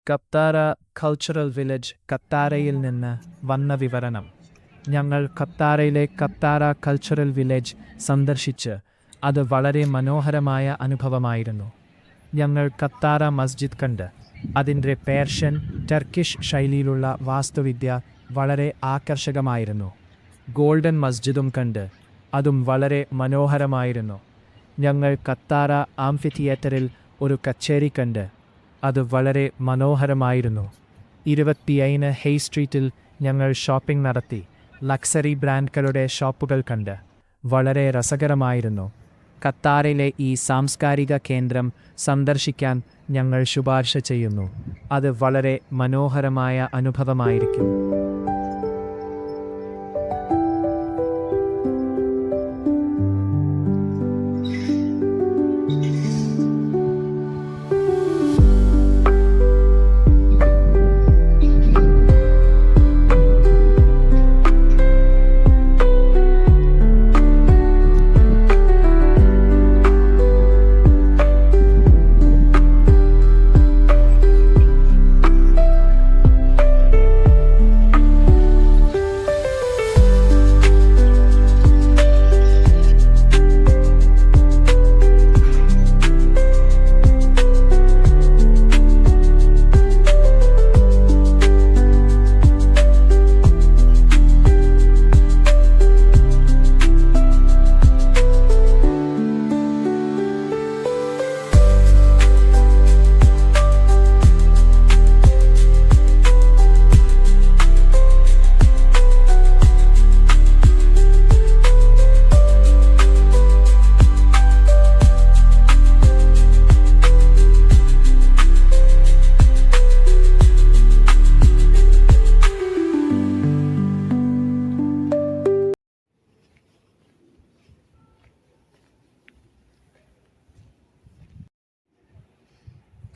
കത്താര cultural village കത്താരയിൽ നിന്ന് വന്ന വിവരണം. ഞങ്ങൾ കത്താരയിലെ കത്താര കൾച്ചറൽ വില്ലേജ് സന്ദർശിച്ച് അത് വളരെ മനോഹരമായ അനുഭവമായിരുന്നു. ഞങ്ങൾ കത്താര മസ്ജിദ് കണ്ട് അതിൻ്റെ പേർഷ്യൻ ടർക്കിഷ് ശൈലിയിലുള്ള വാസ്തുവിദ്യ വളരെ ആകർഷകമായിരുന്നു. ഗോൾഡൻ മസ്ജിദും കണ്ട് അതും വളരെ മനോഹരമായിരുന്നു. ഞങ്ങൾ കത്താര ആംഫിതിയേറ്ററിൽ ഒരു കച്ചേരി കണ്ട് അത് വളരെ മനോഹരമായിരുന്നു. 25 ഹെയ് സ്ട്രീറ്റിൽ ഞങ്ങൾ ഷോപ്പിംഗ് നടത്തി ലക്സറി ബ്രാൻഡുകളുടെ ഷോപ്പുകൾ കണ്ട് വളരെ രസകരമായിരുന്നു. കത്താരയിലെ ഈ സാംസ്കാരിക കേന്ദ്രം സന്ദർശിക്കാൻ ഞങ്ങൾ ശുപാർശ ചെയ്യുന്നു. അത് വളരെ മനോഹരമായ അനുഭവമായിരിക്കും.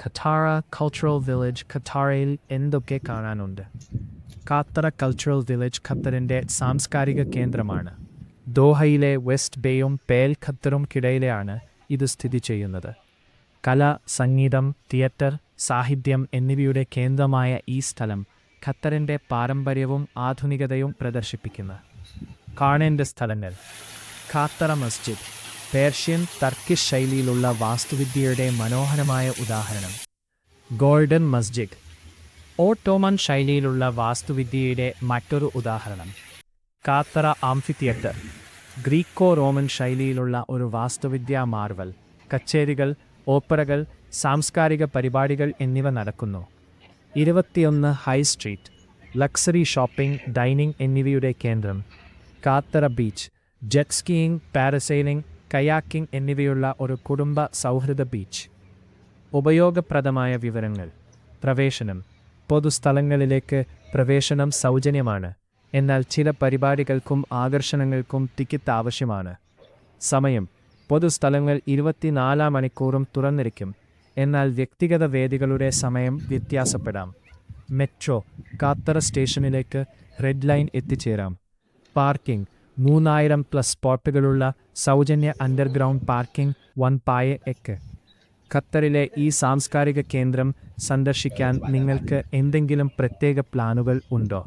ഖത്താര കൾച്ചറൽ വില്ലേജ് ഖത്താരയിൽ എന്തൊക്കെ കാണാനുണ്ട്? ഖത്തറ കൾച്ചറൽ വില്ലേജ് ഖത്തറിൻ്റെ സാംസ്കാരിക കേന്ദ്രമാണ്. ദോഹയിലെ വെസ്റ്റ് ബേയും പേൽ ഖത്തറുംക്കിടയിലാണ് ഇത് സ്ഥിതി ചെയ്യുന്നത്. കല, സംഗീതം, തിയേറ്റർ, സാഹിത്യം എന്നിവയുടെ കേന്ദ്രമായ ഈ സ്ഥലം ഖത്തറിൻ്റെ പാരമ്പര്യവും ആധുനികതയും പ്രദർശിപ്പിക്കുന്നു. കാണേണ്ട സ്ഥലങ്ങൾ: ഖത്തറ മസ്ജിദ്, പേർഷ്യൻ ടർക്കിഷ് ശൈലിയിലുള്ള വാസ്തുവിദ്യയുടെ മനോഹരമായ ഉദാഹരണം. ഗോൾഡൻ മസ്ജിദ്, ഓട്ടോമൻ ശൈലിയിലുള്ള വാസ്തുവിദ്യയുടെ മറ്റൊരു ഉദാഹരണം. ഖത്തറ ആംഫിതിയേറ്റർ, ഗ്രീക്കോ റോമൻ ശൈലിയിലുള്ള ഒരു വാസ്തുവിദ്യാ മാർവൽ. കച്ചേരികൾ, ഓപ്പറകൾ, സാംസ്കാരിക പരിപാടികൾ എന്നിവ നടക്കുന്നു. 21 high street, luxury shopping, dining എന്നിവയുടെ കേന്ദ്രം. ഖത്തറ ബീച്ച്, ജെറ്റ് സ്കീയിങ്, പാരസൈലിംഗ്, കയാക്കിംഗ് എന്നിവയുള്ള ഒരു കുടുംബ സൗഹൃദ ബീച്ച്. ഉപയോഗപ്രദമായ വിവരങ്ങൾ: പ്രവേശനം: പൊതുസ്ഥലങ്ങളിലേക്ക് പ്രവേശനം സൗജന്യമാണ്, എന്നാൽ ചില പരിപാടികൾക്കും ആകർഷണങ്ങൾക്കും ടിക്കറ്റ് ആവശ്യമാണ്. സമയം: പൊതുസ്ഥലങ്ങൾ 24 മണിക്കൂറും തുറന്നിരിക്കും, എന്നാൽ വ്യക്തിഗത വേദികളുടെ സമയം വ്യത്യാസപ്പെടാം. മെട്രോ: ഖത്തറ സ്റ്റേഷനിലേക്ക് റെഡ് ലൈൻ എത്തിച്ചേരാം. പാർക്കിംഗ്: 3000+ സ്പോട്ടുകളുള്ള സൗജന്യ അണ്ടർഗ്രൗണ്ട് പാർക്കിംഗ് 1 പായ എക്ക്. ഖത്തറിലെ ഈ സാംസ്കാരിക കേന്ദ്രം സന്ദർശിക്കാൻ നിങ്ങൾക്ക് എന്തെങ്കിലും പ്രത്യേക പ്ലാനുകൾ ഉണ്ടോ?